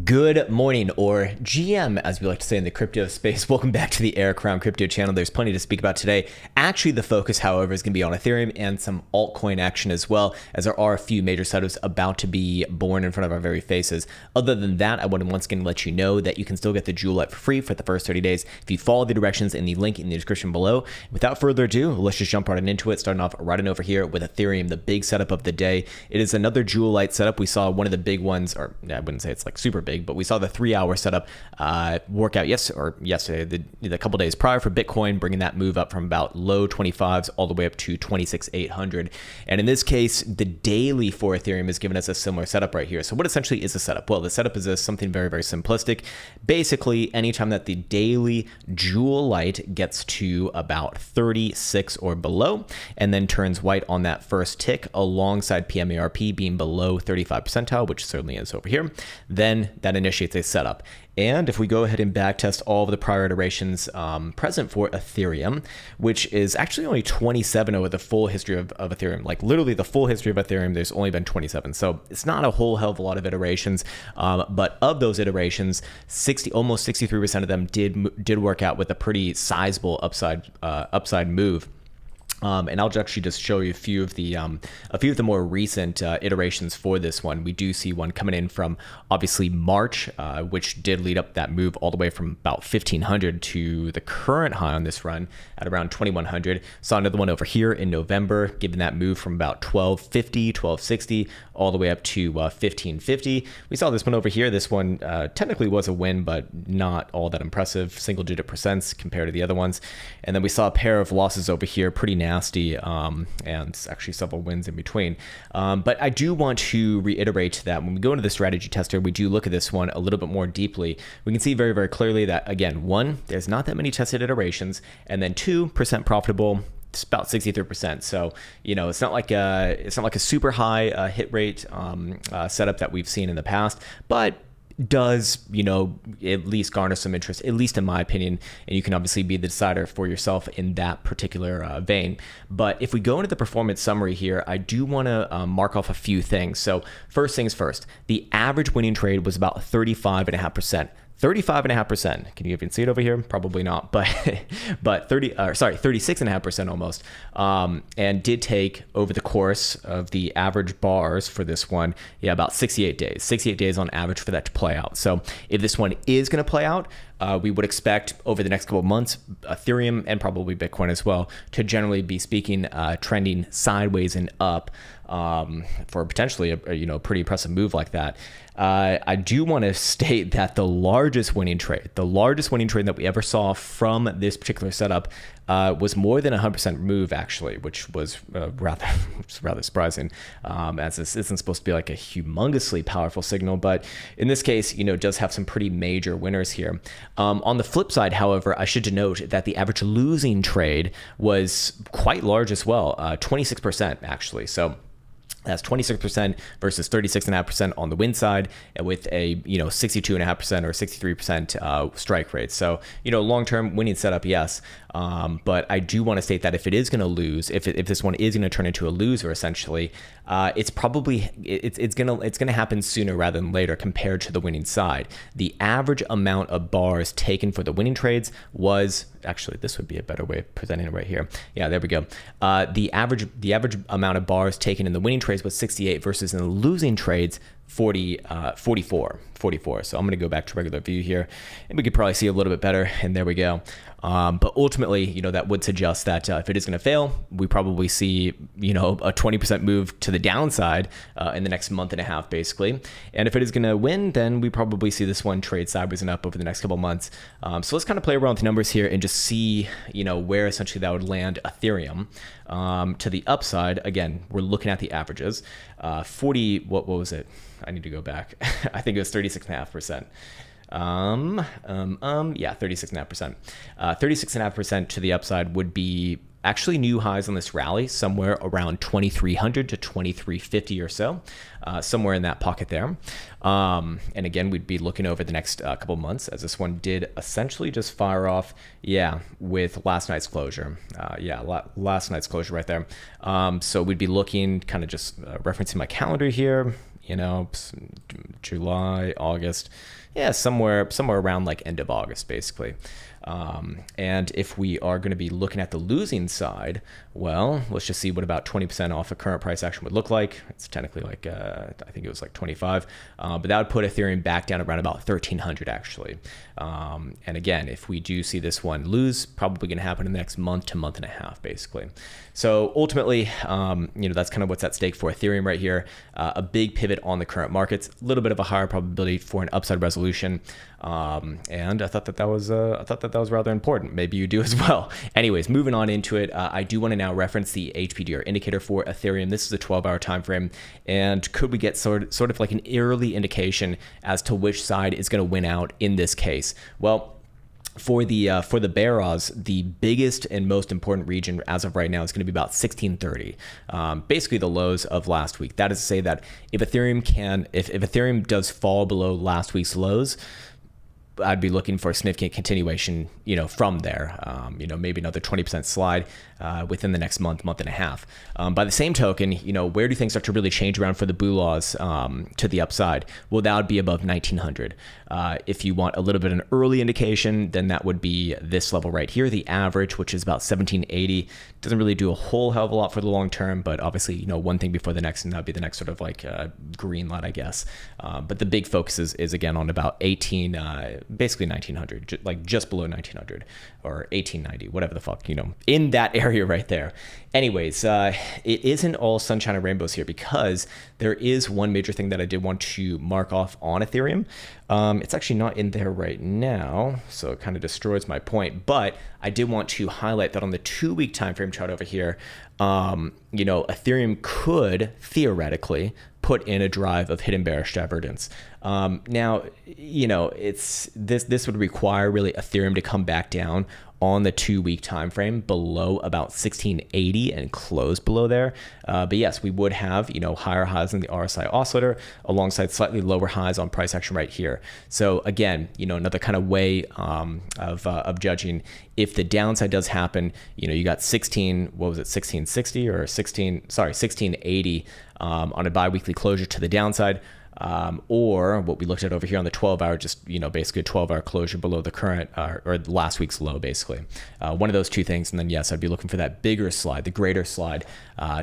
Good morning, or GM, as we like to say in the crypto space. Welcome back to the Krown Crypto channel. There's plenty to speak about today. Actually, the focus, however, is going to be on Ethereum and some altcoin action as well, as there are a few major setups about to be born in front of our very faces. Other than that, I want to once again let you know that you can still get the Jewel Light for free for the first 30 days if you follow the directions in the link in the description below. Without further ado, let's just jump right into it, starting off right on over here with Ethereum, the big setup of the day. It is another Jewel Light setup. We saw one of the big ones, or I wouldn't say it's like super big, but we saw the 3-hour setup work out yesterday, the couple days prior for Bitcoin, bringing that move up from about low 25s all the way up to 26,800. And in this case, the daily for Ethereum is giving us a similar setup right here. So what essentially is a setup? Well, the setup is something very, very simplistic. Basically, anytime that the daily Jewel Light gets to about 36 or below, and then turns white on that first tick alongside PMARP being below 35 percentile, which certainly is over here, then that initiates a setup. And if we go ahead and backtest all of the prior iterations present for Ethereum, which is actually only 27 over the full history of Ethereum, like literally the full history of Ethereum, there's only been 27. So it's not a whole hell of a lot of iterations, but of those iterations, almost 63% of them did work out with a pretty sizable upside move. And I'll actually just show you a few of the more recent iterations for this one. We do see one coming in from obviously March, which did lead up that move all the way from about 1,500 to the current high on this run at around 2,100. Saw another one over here in November, giving that move from about 1,250, 1,260 all the way up to 1,550. We saw this one over here. This one technically was a win, but not all that impressive, single-digit percents compared to the other ones. And then we saw a pair of losses over here, pretty nasty, and actually several wins in between. But I do want to reiterate that when we go into the strategy tester, we do look at this one a little bit more deeply. We can see very, very clearly that, again, one, there's not that many tested iterations, and then 2% profitable. It's about 63%. So, it's not like a super high hit rate setup that we've seen in the past, but does, at least garner some interest, at least in my opinion, and you can obviously be the decider for yourself in that particular vein. But if we go into the performance summary here, I do want to mark off a few things. So first things first, the average winning trade was about 35.5%. 35.5%. Can you even see it over here? Probably not, but 36.5% almost. And did take over the course of the average bars for this one, about 68 days. 68 days on average for that to play out. So if this one is going to play out, we would expect over the next couple of months, Ethereum and probably Bitcoin as well, to generally be speaking, trending sideways and up for potentially a pretty impressive move like that. I do want to state that the largest winning trade that we ever saw from this particular setup was more than 100% move, actually, which was rather surprising, as this isn't supposed to be like a humongously powerful signal. But in this case, does have some pretty major winners here. On the flip side, however, I should note that the average losing trade was quite large as well, 26% actually. So that's 26% versus 36.5% on the win side, with a 62.5% or 63% strike rate. So long-term winning setup, yes. But I do want to state that if it is going to lose, if this one is going to turn into a loser, essentially, it's probably it's going to happen sooner rather than later compared to the winning side. The average amount of bars taken for the winning trades was actually, this would be a better way of presenting it right here. Yeah, there we go. The average amount of bars taken in the winning trades was 68 versus in the losing trades 44. So I'm going to go back to regular view here, and we could probably see a little bit better, and there we go. But ultimately, that would suggest that if it is going to fail, we probably see, a 20% move to the downside in the next month and a half, basically. And if it is going to win, then we probably see this one trade sideways and up over the next couple of months. So let's kind of play around with the numbers here and just see, where essentially that would land Ethereum. To the upside, again, we're looking at the averages. 40, what was it? I need to go back. I think it was 36.5%. Yeah, 36.5%. 36.5% to the upside would be actually new highs on this rally, somewhere around 2,300 to 2,350 or so, somewhere in that pocket there. And again, we'd be looking over the next couple months, as this one did essentially just fire off, with last night's closure. Last night's closure right there. So we'd be looking, kind of just referencing my calendar here, you know, July, August, yeah, somewhere around like end of August, basically. And if we are going to be looking at the losing side, well, let's just see what about 20% off a current price action would look like. It's technically like, I think it was like 25, but that would put Ethereum back down around about 1300 actually. And again, if we do see this one lose, probably going to happen in the next month to month and a half, basically. So ultimately, you know, that's kind of what's at stake for Ethereum right here. A big pivot on the current markets, a little bit of a higher probability for an upside resolution. And I thought that was rather important. Maybe you do as well. Anyways, moving on into it, I do want to now reference the HPDR indicator for Ethereum. This is a 12-hour time frame, and could we get sort of like an early indication as to which side is going to win out in this case? Well, for the bears, the biggest and most important region as of right now is going to be about 1630, basically the lows of last week. That is to say that if Ethereum does fall below last week's lows, I'd be looking for a significant continuation, you know, from there, you know, maybe another 20% slide within the next month and a half. By the same token, you know, where do things start to really change around for the blue laws to the upside? Well, that would be above 1900. If you want a little bit of an early indication, then that would be this level right here, the average, which is about 1780. Doesn't really do a whole hell of a lot for the long term, but obviously, you know, one thing before the next, and that'd be the next sort of like green light, I guess. But the big focus is again on about basically 1900, like just below 1900 or 1890, whatever the fuck, you know, in that area right there. Anyways, it isn't all sunshine and rainbows here, because there is one major thing that I did want to mark off on Ethereum. It's actually not in there right now, so it kind of destroys my point, but I did want to highlight that on the 2-week time frame chart over here, you know, Ethereum could theoretically put in a drive of hidden bearish divergence. Now, you know, this would require really Ethereum to come back down on the 2-week time frame below about 1680 and close below there. But yes, we would have, you know, higher highs in the RSI oscillator alongside slightly lower highs on price action right here. So again, you know, another kind of way of judging if the downside does happen. You know, you got 1660 or 1680 on a bi-weekly closure to the downside. Or what we looked at over here on the 12-hour, just, you know, basically a 12-hour closure below the current or last week's low, basically. One of those two things. And then, yes, I'd be looking for that bigger slide, the greater slide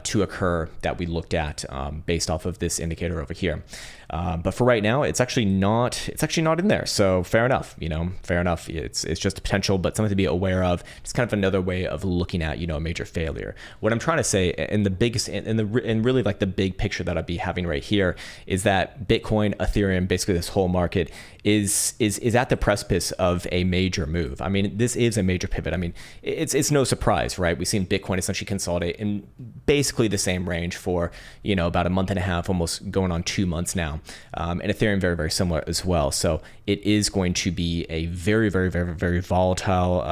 to occur that we looked at based off of this indicator over here. But for right now, it's actually not in there. So fair enough, you know, fair enough. It's just a potential, but something to be aware of. It's kind of another way of looking at, you know, a major failure. What I'm trying to say, and the biggest, and really like the big picture that I'd be having right here, is that Bitcoin, Ethereum, basically this whole market is at the precipice of a major move. I mean, this is a major pivot. I mean, it's no surprise, right? We've seen Bitcoin essentially consolidate in basically the same range for, you know, about a month and a half, almost going on 2 months now. And Ethereum very, very similar as well. So it is going to be a very, very, very, very volatile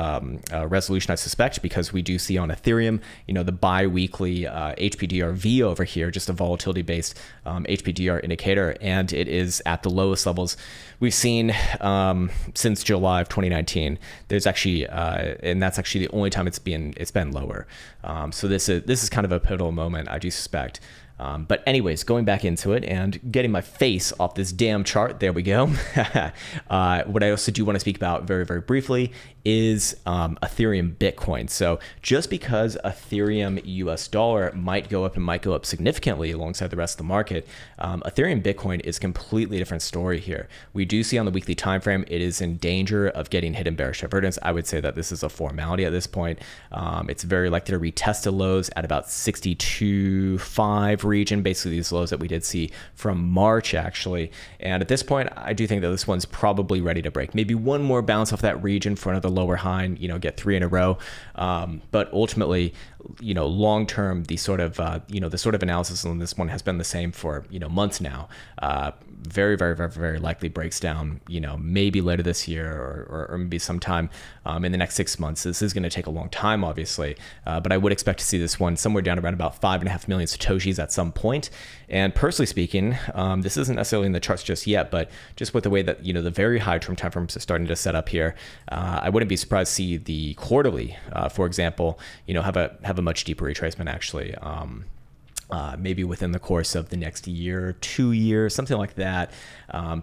resolution, I suspect, because we do see on Ethereum, you know, the bi-weekly HPDR V over here, just a volatility-based HPDR indicator, and it is at the lowest levels we've seen since July of 2019. There's actually, and that's actually the only time it's been lower. So this is kind of a pivotal moment, I do suspect. But anyways, going back into it and getting my face off this damn chart, there we go. What I also do want to speak about very, very briefly is Ethereum Bitcoin. So just because Ethereum US dollar might go up and might go up significantly alongside the rest of the market, Ethereum Bitcoin is a completely different story here. We do see on the weekly time frame, it is in danger of getting hidden bearish divergence. I would say that this is a formality at this point. It's very likely to retest the lows at about 62.5 region, basically these lows that we did see from March actually. And at this point, I do think that this one's probably ready to break. Maybe one more bounce off that region for another lower high and, you know, get 3 in a row. But ultimately, you know, long term, the sort of analysis on this one has been the same for, you know, months now. Very, very, very, very likely breaks down, you know, maybe later this year or maybe sometime in the next 6 months. This is going to take a long time, obviously, but I would expect to see this one somewhere down around about 5.5 million Satoshis at some point. And personally speaking, this isn't necessarily in the charts just yet, but just with the way that, you know, the very high term time frames are starting to set up here, I wouldn't be surprised to see the quarterly, for example, you know, have a much deeper retracement actually. maybe within the course of the next year, 2 years, something like that,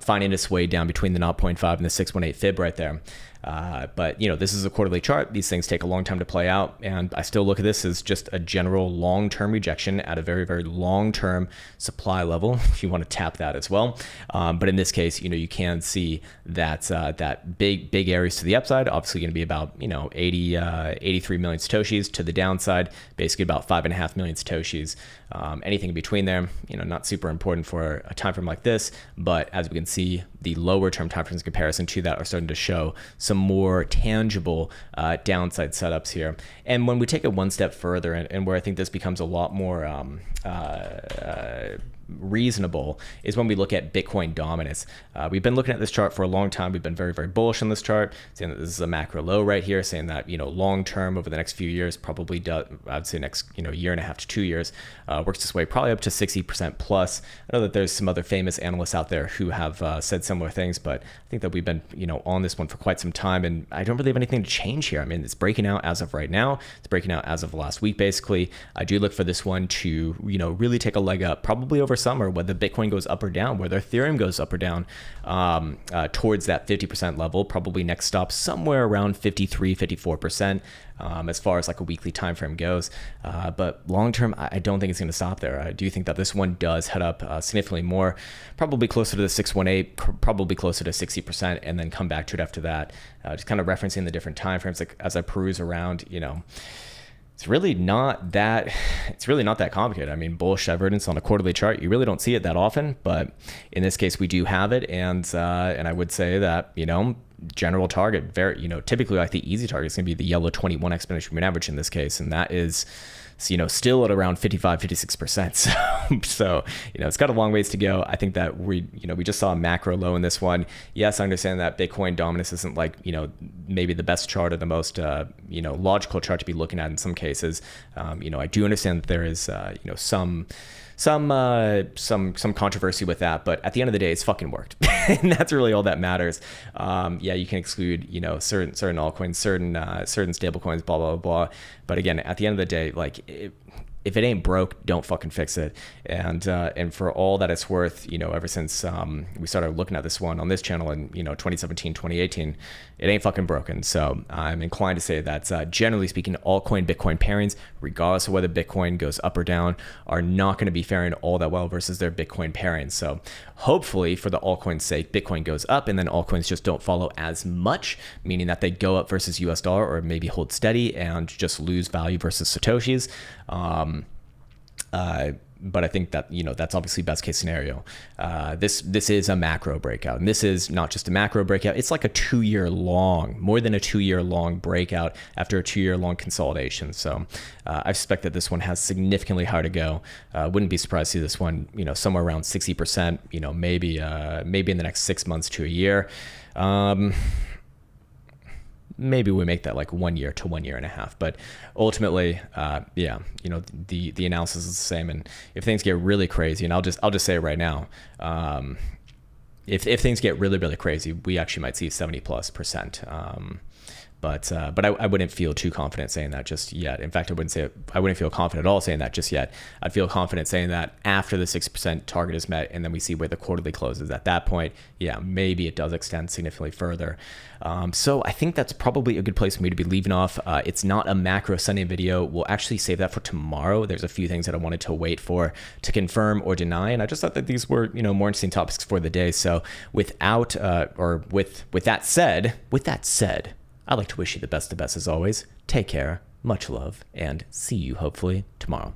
finding its way down between the 0.5 and the 618 fib right there. But this is a quarterly chart. These things take a long time to play out, and I still look at this as just a general long-term rejection at a very, very long-term supply level, if you want to tap that as well. But in this case, you can see that that big areas to the upside, obviously going to be about 83 million satoshis. To the downside, basically about 5.5 million satoshis. Anything in between there, not super important for a time frame like this, but as we can see, the lower term time frames in comparison to that are starting to show some more tangible downside setups here. And when we take it one step further, and where I think this becomes a lot more reasonable, is when we look at Bitcoin dominance. We've been looking at this chart for a long time. We've been very, very bullish on this chart, saying that this is a macro low right here, saying that long term over the next few years, probably I'd say next year and a half to 2 years, works its way probably up to 60% plus. I know that there's some other famous analysts out there who have said similar things, but I think that we've been on this one for quite some time, and I don't really have anything to change here. I mean, it's breaking out as of right now. It's breaking out as of last week, basically. I do look for this one to really take a leg up, probably over summer, whether Bitcoin goes up or down, whether Ethereum goes up or down, towards that 50% level. Probably next stop somewhere around 53, 54%, as far as like a weekly time frame goes. But long term, I don't think it's going to stop there. I do think that this one does head up significantly more, probably closer to the 618, probably closer to 60%, and then come back to it after that. Just kind of referencing the different time frames, like as I peruse around, it's really not that complicated. I mean, bullish divergence on a quarterly chart, you really don't see it that often, but in this case we do have it, and I would say that general target, very typically like the easy target is going to be the yellow 21 exponential moving average in this case, and that is still at around 55-56%. So it's got a long ways to go. I think that we just saw a macro low in this one. Yes, I understand that Bitcoin dominance isn't like maybe the best chart or the most logical chart to be looking at in some cases. I do understand that there is some controversy with that, but at the end of the day, it's fucking worked. And that's really all that matters. Yeah, you can exclude, certain altcoins, certain stable coins, blah, blah, blah. But again, at the end of the day, like if it ain't broke, don't fucking fix it. And for all that it's worth, ever since we started looking at this one on this channel in 2017, 2018, it ain't fucking broken. So I'm inclined to say that generally speaking, altcoin Bitcoin pairings, regardless of whether Bitcoin goes up or down, are not going to be faring all that well versus their Bitcoin pairings. So hopefully, for the altcoin's sake, Bitcoin goes up and then altcoins just don't follow as much, meaning that they go up versus US dollar or maybe hold steady and just lose value versus Satoshis. But I think that that's obviously best case scenario. This is a macro breakout, and this is not just a macro breakout. It's like a 2-year long, more than a 2-year long breakout after a 2-year long consolidation. So I suspect that this one has significantly higher to go. Wouldn't be surprised to see this one somewhere around 60%. Maybe in the next 6 months to a year. Maybe we make that like 1 year to 1.5 years, but ultimately, yeah, the analysis is the same. And if things get really crazy, and I'll just say it right now, if things get really, really crazy, we actually might see 70+%. But I wouldn't feel too confident saying that just yet. In fact, I wouldn't feel confident at all saying that just yet. I'd feel confident saying that after the 6% target is met, and then we see where the quarterly closes. At that point, yeah, maybe it does extend significantly further. So I think that's probably a good place for me to be leaving off. It's not a macro Sunday video. We'll actually save that for tomorrow. There's a few things that I wanted to wait for to confirm or deny, and I just thought that these were more interesting topics for the day. So with that said, I'd like to wish you the best as always. Take care, much love, and see you hopefully tomorrow.